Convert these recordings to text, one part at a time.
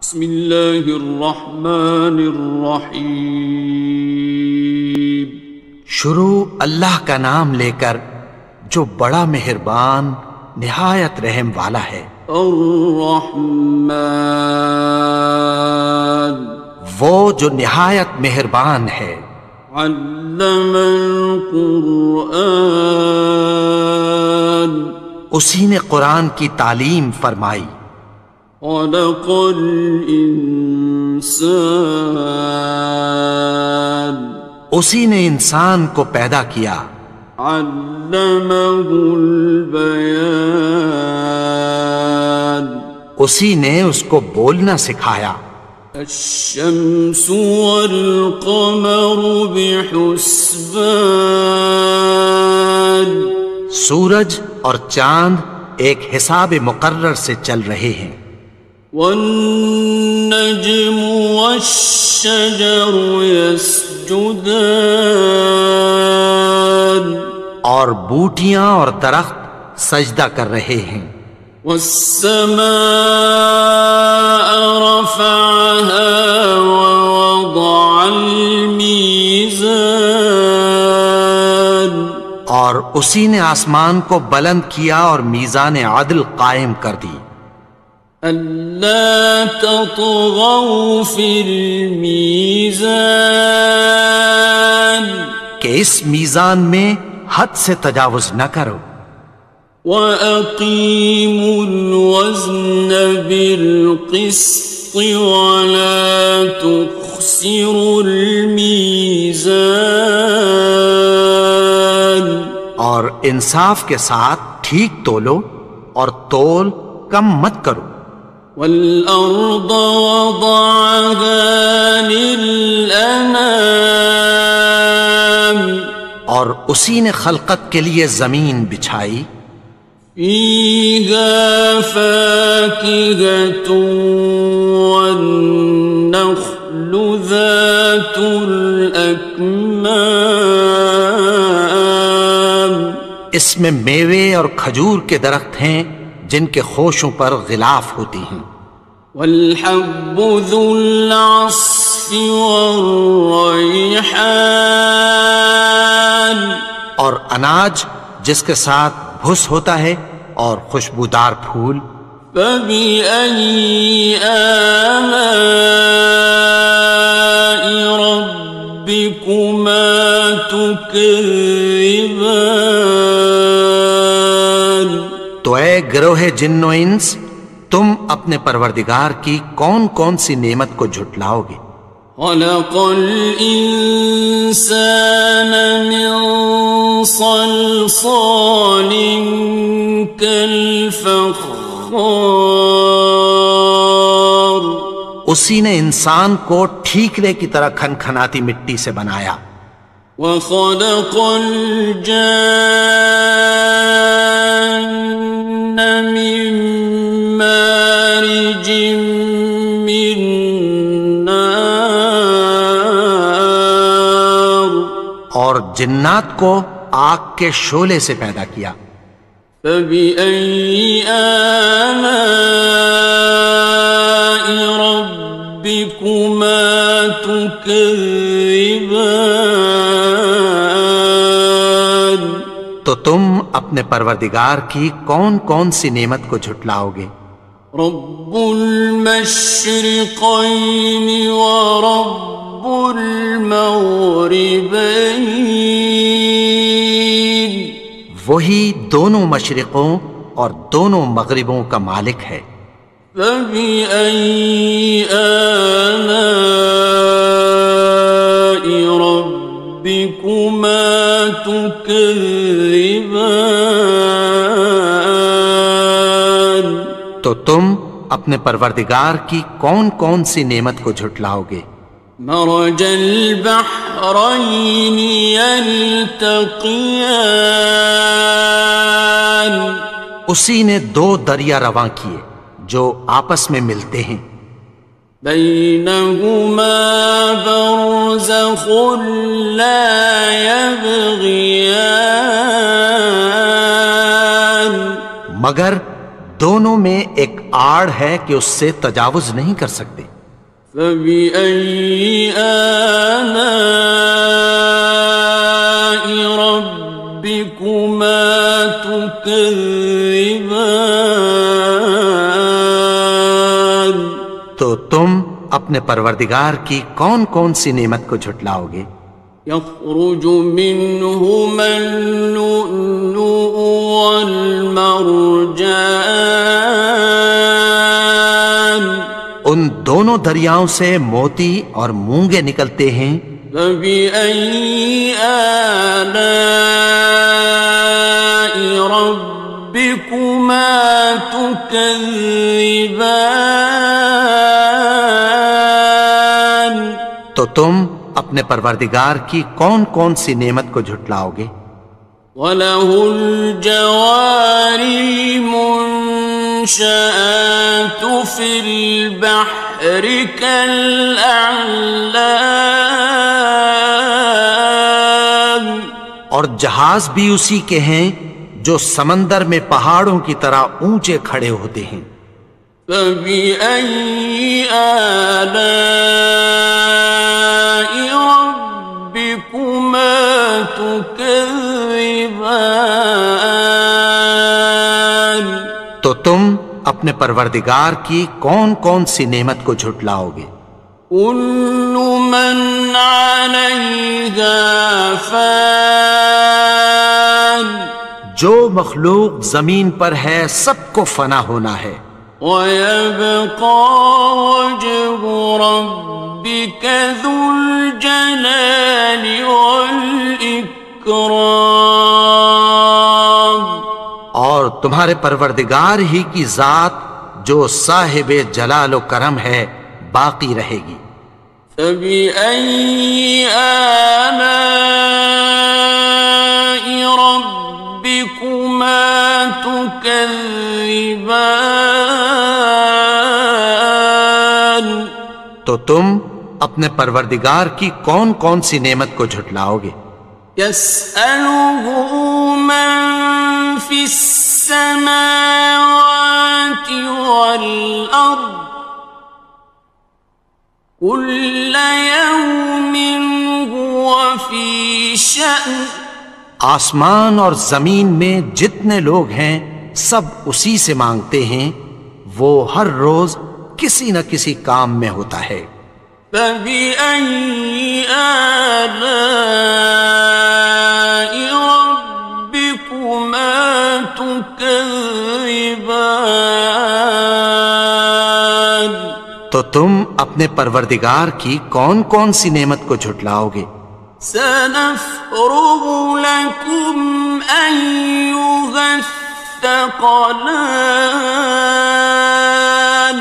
بسم اللہ الرحمن الرحیم۔ شروع اللہ کا نام لے کر جو بڑا مہربان نہایت رحم والا ہے۔ الرحمن، وہ جو نہایت مہربان ہے۔ علم القرآن، اسی نے قرآن کی تعلیم فرمائی۔ خلق الانسان، اسی نے انسان کو پیدا کیا۔ علمہ البیان، اسی نے اس کو بولنا سکھایا۔ الشمس والقمر بحسبان، سورج اور چاند ایک حساب مقرر سے چل رہے ہیں۔ والنجم والشجر يسجدان، اور بوٹیاں اور درخت سجدہ کر رہے ہیں۔ والسماء رفعها ووضع الميزان، اور اسی نے آسمان کو بلند کیا اور میزان عدل قائم کر دی۔ ألا تطغوا في الميزان، کہ اس میزان میں حد سے تجاوز نہ کرو۔ وَأَقِيمُوا الْوَزْنَ بِالْقِسْطِ وَلَا تُخْسِرُوا الْمِيزَانَ، اور انصاف کے ساتھ ٹھیک تولو اور تول کم مت کرو۔ وَالْأَرْضَ وَضَعَهَا لِلْأَنَامِ، اور اسی نے خلقت کے لیے زمین بچھائی۔ فِيهَا فَاكِهَةٌ وَالنَّخْلُ ذَاتُ الْأَكْمَامِ، اس میں میوے اور کھجور کے درخت ہیں جن کے خوشوں پر غلاف ہوتی ہیں۔ وَالْحَبُّ ذُو الْعَصْفِ وَالرَّيْحَانِ، اور اناج جس کے ساتھ بھس ہوتا ہے اور خوشبودار پھول۔ فَبِأَيِّ آلَاءِ رَبِّكُمَا تُكَذِّبَانِ، تو اے گروہ جن و انس، تم اپنے پروردگار کی کون کون سی نعمت کو جھٹلاؤ گے؟ خَلَقَ الْإِنسَانَ مِنْ صَلْصَالٍ كَالْفَخَّارِ، اسی نے انسان کو ٹھیکرے کی طرح کھنکھناتی مٹی سے بنایا۔ وَخَلَقَ الْجَانَّ مِن مَّارِجٍ مِّن نَّارٍ، اور جنات کو آگ کے شعلے سے پیدا کیا۔ فَبِأَيِّ آلَاءِ رَبِّكُمَا تُكَذِّبَانِ، تو تم اپنے پروردگار کی کون کون سی نعمت کو جھٹلاؤ گے؟ رب المشرقین ورب المغربین، وہی دونوں مشرقوں اور دونوں مغربوں کا مالک ہے۔ فَبِأَيِّ آلَاءِ رَبِّكُمَا تُكَذِّبَانِ، تو تم اپنے پروردگار کی کون کون سی نعمت کو جھٹلاؤ گے؟ مرج البحرین یلتقیان، اسی نے دو دریا رواں کیے جو آپس میں ملتے ہیں۔ بینہما برزخ لا یبغیان، مگر دونوں میں ایک آڑ ہے کہ اس سے تجاوز نہیں کر سکتے۔ فَبِأَيِّ آلَاءِ رَبِّكُمَا تُكَذِّبَانِ؟ تو تم اپنے پروردگار کی کون کون سی نعمت کو جھٹلاؤ گے؟ يخرج منهما اللؤلؤ والمرجان، ان دونوں دریاؤں سے موتی اور مونگے نکلتے ہیں۔ فبأي آلاء ربكما تكذبان؟ تو تم اپنے پروردگار کی کون کون سی نعمت کو جھٹلاؤ گے؟ وَلَهُ الْجَوَارِ الْمُنشَآتُ فِي الْبَحْرِ كَالْأَعْلَامِ، اور جہاز بھی اسی کے ہیں جو سمندر میں پہاڑوں کی طرح اونچے کھڑے ہوتے ہیں۔ فَبِأَيِّ آلَاءِ رَبِّكُمَا تُكَذِّبَانِ؟ تو تم اپنے پروردگار کی کون کون سی نعمت کو جھٹلاؤ گے؟ كُلُّ مَنْ عَلَيْهَا فَانٍ، جو مخلوق زمین پر ہے سب کو فنا ہونا ہے۔ وَيَبْقَى وَجْهُ رَبِّكَ ذُو الْجَلَالِ وَالْإِكْرَامِ، اور تمہارے پروردگار ہی کی ذات جو صاحب جلال و کرم ہے باقی رہے گی۔ فَبِأَيِّ آلَاءِ رَبِّكُمَا تُكَذِّبَانِ؟ تو تم اپنے پروردگار کی کون کون سی نعمت کو جھٹلاؤ گے؟ يَسْأَلُهُ مَن فِي السَّمَاوَاتِ وَالْأَرْضِ كُلَّ يَوْمٍ هُوَ فِي شَأْنٍ، آسمان اور زمین میں جتنے لوگ ہیں سب اسی سے مانگتے ہیں، وہ ہر روز کسی نہ کسی کام میں ہوتا ہے۔ فَبِأَيِّ آلَاءِ رَبِّكُمَا تُكَذِّبَانِ؟ تو تم اپنے پروردگار کی کون کون سی نعمت کو جھٹلاؤ گے؟ سَنَفْرُغُ لَكُمْ أَيُّهَ الثَّقَلَانِ،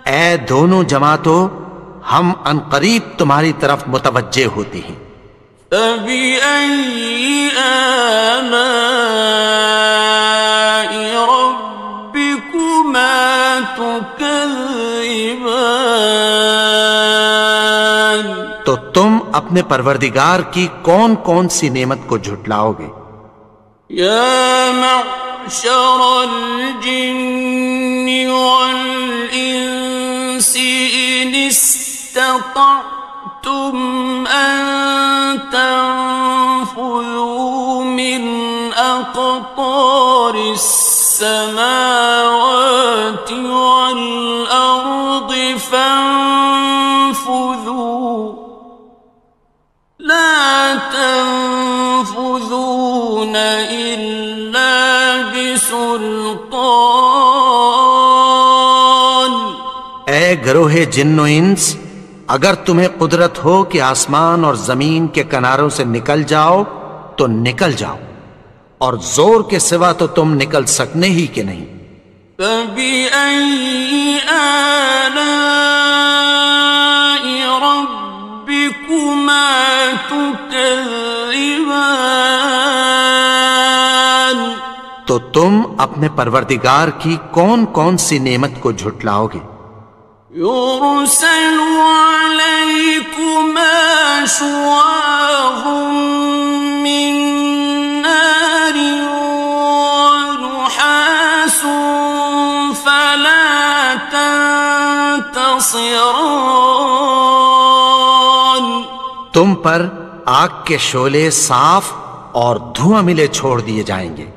اے دونوں جماعتوں، ہم عنقریب تمہاری طرف متوجہ ہوتے ہیں۔ فَبِأَيِّ آلَاءِ رَبِّكُمَا تُكَذِّبَانِ؟ تو تم اپنے پروردگار کی کون کون سی نعمت کو جھٹلاؤ گے؟ يَا مَعْشَرَ الْجِنِّ وَالْإِنسِ إِنِ اسْتَطَعْتُمْ أَن تَنفُذُوا مِنْ أَقْطَارِ السَّمَاوَاتِ وَالْأَرْضِ فَانفُذُوا لَا تَنفُذُونَ إِلَّا بِسُلْطَانٍ۔ اے گروہ جن و انس، اگر تمہیں قدرت ہو کہ آسمان اور زمین کے کناروں سے نکل جاؤ تو نکل جاؤ، اور زور کے سوا تو تم نکل سکنے ہی کہ نہیں۔ فَبِأَيِّ آلَاءِ رَبِّكُمَا تُكَذِّبَانِ؟ تو تم اپنے پروردگار کی کون کون سی نعمت کو جھٹلاؤ گے؟ يُرْسَلُ عَلَيْكُمَا شُوَاظٌ مِّن نَّارٍ وَنُحَاسٌ ينتصران. تم پر آگ کے شعلے صاف اور دھواں ملے چھوڑ دیے جائیں گے،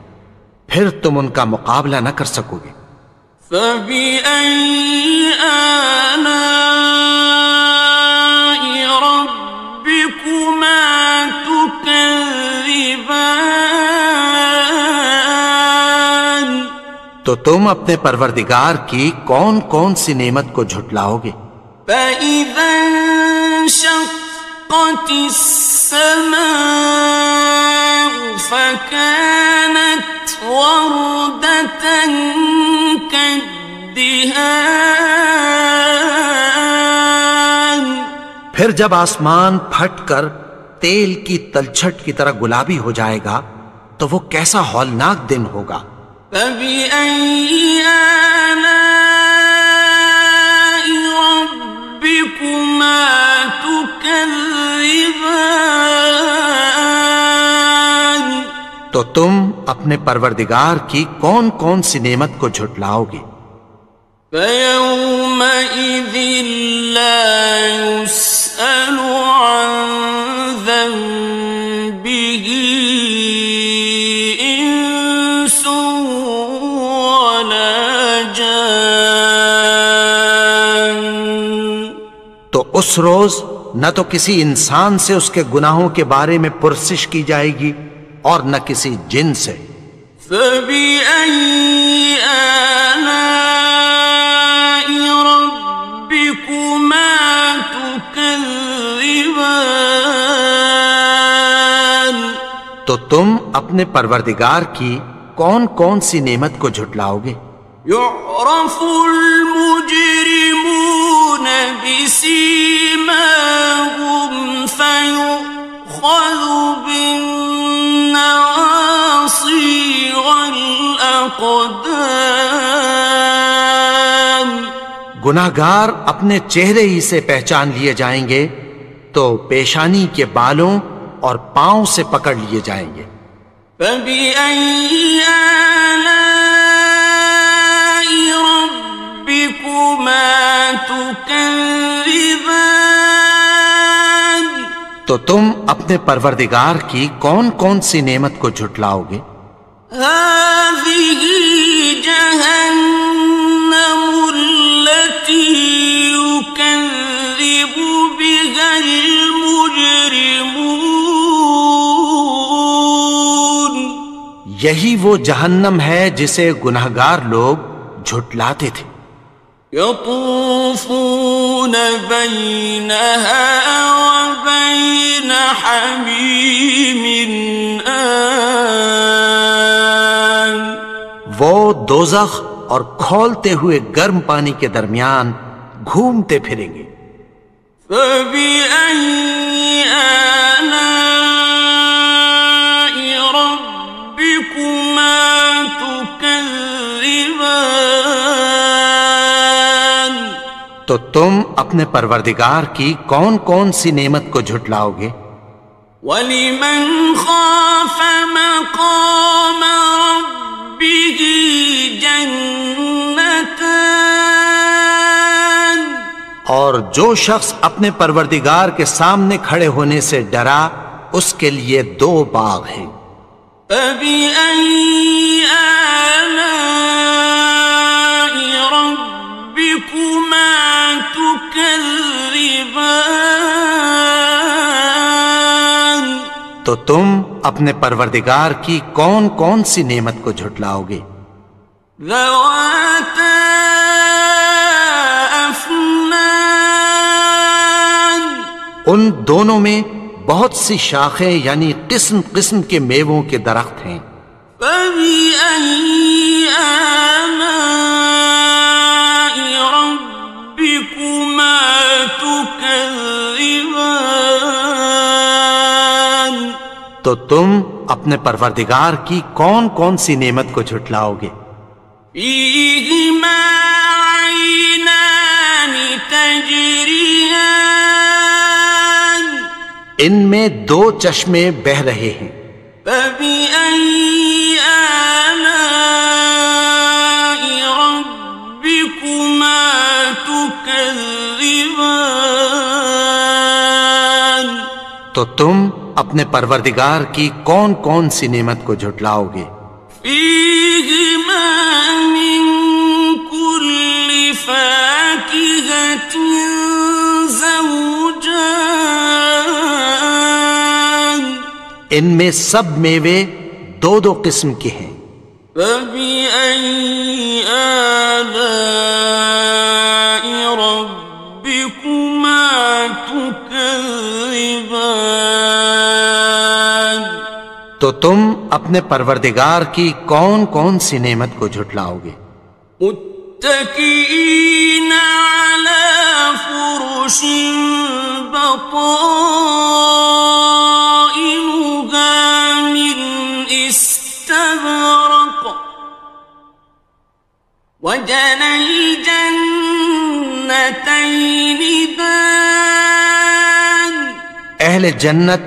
پھر تم ان کا مقابلہ نہ کر سکو گے۔ فبأي آلاء ربكما تكذبان. تو تم اپنے پروردگار کی کون کون سی نعمت کو جھٹلاؤ گے؟ فإذا انشقت السماء فكانت وردة كالدهان. پھر جب آسمان پھٹ کر تیل کی تلچھٹ کی طرح گلابی ہو جائے گا تو وہ کیسا ہولناک دن ہوگا۔ فبأي آلاء ربكما تكذبان. تو تم اپنے پروردگار کی کون کون سی نعمت کو جھٹلاؤ گے؟ فيومئذ لا يسأل عن ذنبه إنس ولا جان. تو اس روز نہ تو کسی انسان سے اس کے گناہوں کے بارے میں پرسش کی جائے گی اور نہ کسی جن سے۔ فبأي آلاء ربكما تكذبان. تو تم اپنے پروردگار کی کون کون سی نعمت کو جھٹلاؤ گے؟ يعرف المجرمون بسيماهم فيؤخذ بالنواصي والأقدام. گناہگار اپنے چہرے ہی سے پہچان لیے جائیں گے تو پیشانی کے بالوں اور پاؤں سے پکڑ لیے جائیں گے۔ فبأي آلاء ربكما تكذبان. تو تم اپنے پروردگار کی کون کون سی نعمت کو جھٹلاؤ گے؟ هذه جهنم التي يكذب بها المجرمون. یہی وہ جہنم ہے جسے گناہگار لوگ جھٹلاتے تھے۔ يطوفون بينها وبين حميم آن. وہ دوزخ اور کھولتے ہوئے گرم پانی کے درمیان گھومتے پھریں گے۔ فبأي آلاء ربكما تكذبان. تو تم اپنے پروردگار کی کون کون سی نعمت کو جھٹلاؤ گے؟ وَلِمَنْ خَافَ مَقَامَ رَبِّهِ جَنَّتَانِ. اور جو شخص اپنے پروردگار کے سامنے کھڑے ہونے سے ڈرا اس کے لیے دو باغ ہیں۔ فَبِأَيِّ آلَاءِ رَبِّكُمَا تُكَذِّبَانِ. تو تم اپنے پروردگار کی کون کون سی نعمت کو جھٹلاؤ گے؟ ذَوَاتَا أَفْنَانٍ. ان دونوں میں بہت سی شاخیں یعنی قسم قسم کے میووں کے درخت ہیں۔ فَبِأَيِّ آلَاءِ رَبِّكُمَا تُكَذِّبَانِ. تو تم اپنے پروردگار کی کون کون سی نعمت کو جھٹلاؤ گے؟ فِيهِمَا عَيْنَانِ تَجْرِيَانِ. ان میں دو چشمے بہہ رہے ہیں۔ فَبِأَيِّ آلَاءِ رَبِّكُمَا تُكَذِّبَانِ. تكذبان تو تم اپنے پروردگار کی کون کون سی نعمت کو جھٹلاؤ گے؟ فيهما من كل فاكهة زوجان ان میں سب میوے دو دو قسم کے ہیں۔ فبأي آلاء ربكما تكذبان تو تم اپنے پروردگار کی کون کون سی نعمت کو جھٹلاؤ گے؟ متكئين على فرش بطائنها من استبرق وجنى الجنتين دان اہل جنت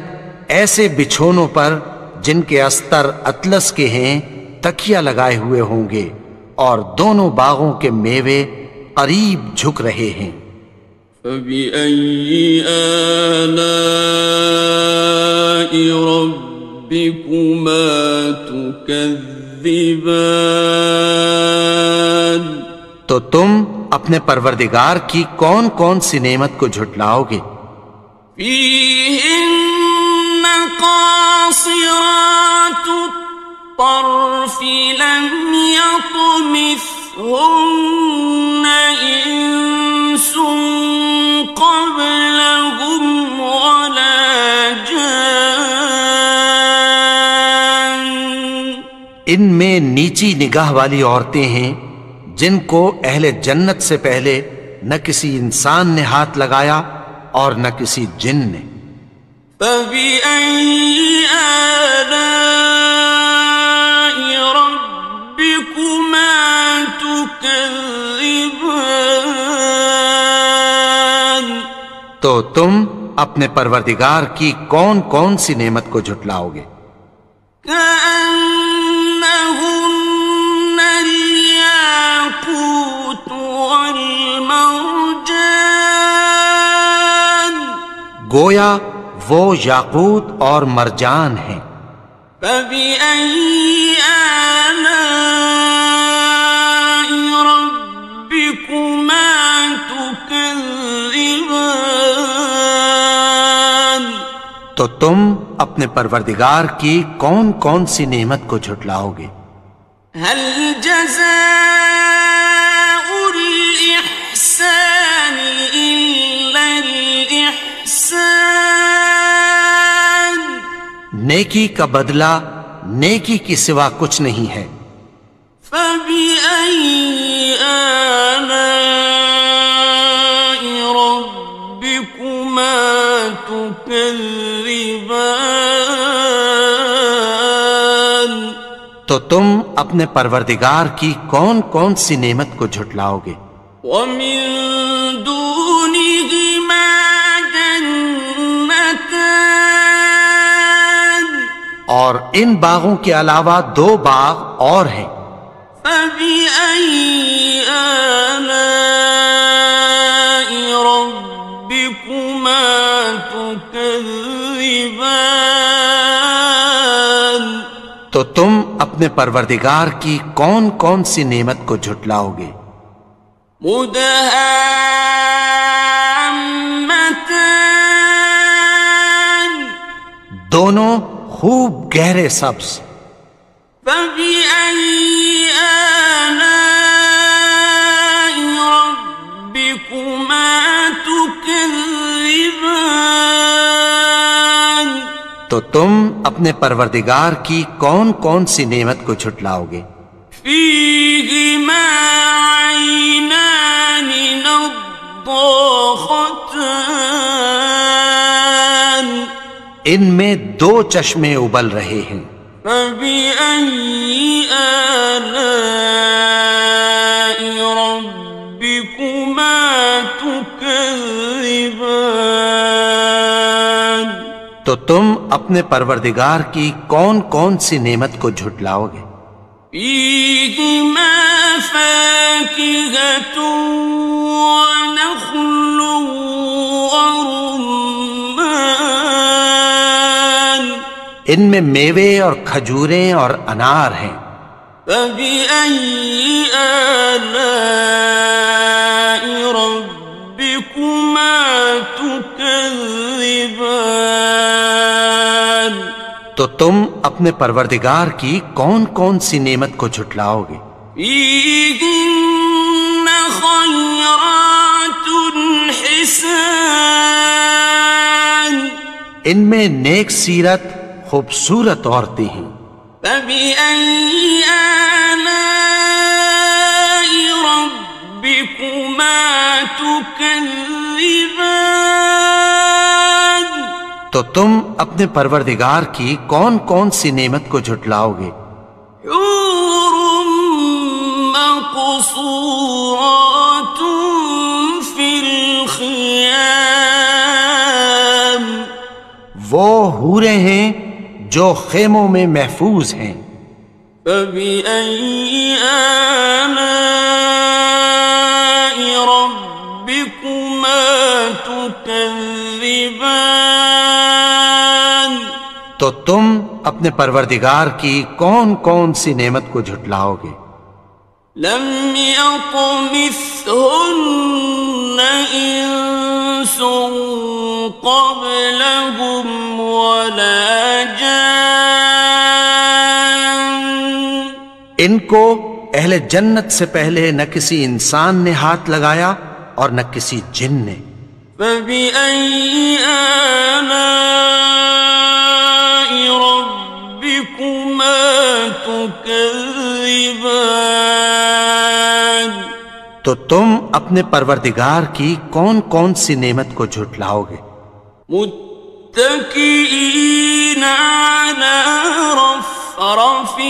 ایسے بچھونوں پر جن کے استر اطلس کے ہیں تکیہ لگائے ہوئے ہوں گے اور دونوں باغوں کے میوے قریب جھک رہے ہیں۔ فبأي آلاء ربكما تكذبان تو تم اپنے پروردگار کی کون کون سی نعمت کو جھٹلاؤ گے؟ فيهن قاصرات الطرف لم يطمثهن إنس قبلهم ولا جان ان میں نیچی نگاہ والی عورتیں ہیں جن کو اہل جنت سے پہلے نہ کسی انسان نے ہاتھ لگایا اور نہ کسی جن نے۔ فبأي آلاء ربكما تكذبان تو تم اپنے پروردگار کی کون کون سی نعمت کو جھٹلاؤ گے؟ كأنهن الياقوت والمرجان گویا وہ یاقوت اور مرجان ہیں۔ فبأي آلاء ربكما تكذبان تو تم اپنے پروردگار کی کون کون سی نعمت کو جھٹلاؤ گے؟ هل جزاء الإحسان إلا الإحسان نیکی کا بدلہ نیکی کی سوا کچھ نہیں ہے۔ فبأي آلاء ربكما تكذبان تو تم اپنے پروردگار کی کون کون سی نعمت کو جھٹلاؤ گے؟ ومن دونهما جنتان اور ان باغوں کے علاوہ دو باغ اور ہیں۔ فبأي آلاء ربكما تكذبان تو تم اپنے پروردگار کی کون کون سی نعمت کو جھٹلاؤ گے؟ مدهامتان دونوں خوب گہرے سبز۔ فبأي آلاء ربكما تكذبان تو تم اپنے پروردگار کی کون کون سی نعمت کو جھٹلاؤ گے؟ فيهما عينان نضاختان ان میں دو چشمے ابل رہے ہیں۔ فبأي آلاء ربكما تكذبان تو تم اپنے پروردگار کی کون کون سی نعمت کو جھٹلاؤ گے؟ فيهما فاكهة ونخل ورمان ان میں میوے اور کھجوریں اور انار ہیں۔ فبأي آلاء ربكما تكذبان تو تم اپنے پروردگار کی کون کون سی نعمت کو جھٹلاؤ گے؟ فيهن خيرات حسان ان میں نیک سیرت خوبصورت عورتیں ہیں۔ فبأي آلاء ربكما تكذبان تو تم اپنے پروردگار کی کون کون سی نعمت کو جھٹلاؤ گے؟ حور مقصورات في الخيام وہ حوریں ہیں جو خیموں میں محفوظ ہیں۔ فبأي آلاء ربكما تكذبان تو تم اپنے پروردگار کی کون کون سی نعمت کو جھٹلاؤ گے؟ لم يطمثهن إنس قبلهم ولا جان ان کو اہل جنت سے پہلے نہ کسی انسان نے ہاتھ لگایا اور نہ کسی جن نے۔ فبأي آلاء ربكما تكذبان تو تم اپنے پروردگار کی کون کون سی نعمت کو جھٹلاؤ گے؟ متكئين على رفرف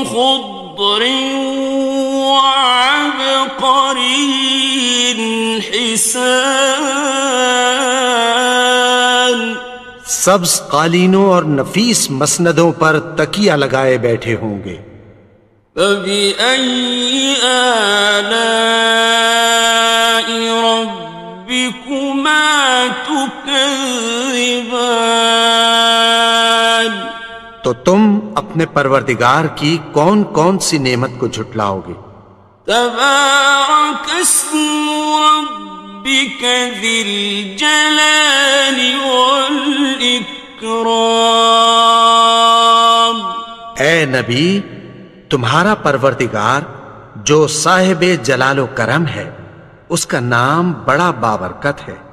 خضر وعبقري حسان سبز قالینوں اور نفیس مسندوں پر تکیہ لگائے بیٹھے ہوں گے۔ فبأي آلاء ربكما تكذبان تو تم اپنے پروردگار کی کون کون سی نعمت کو جھٹلاؤ گے؟ تبارك اسم ربك ذي الجلال والإكرام اے نبی، تمہارا پروردگار جو صاحب جلال و کرم ہے، اس کا نام بڑا بابرکت ہے۔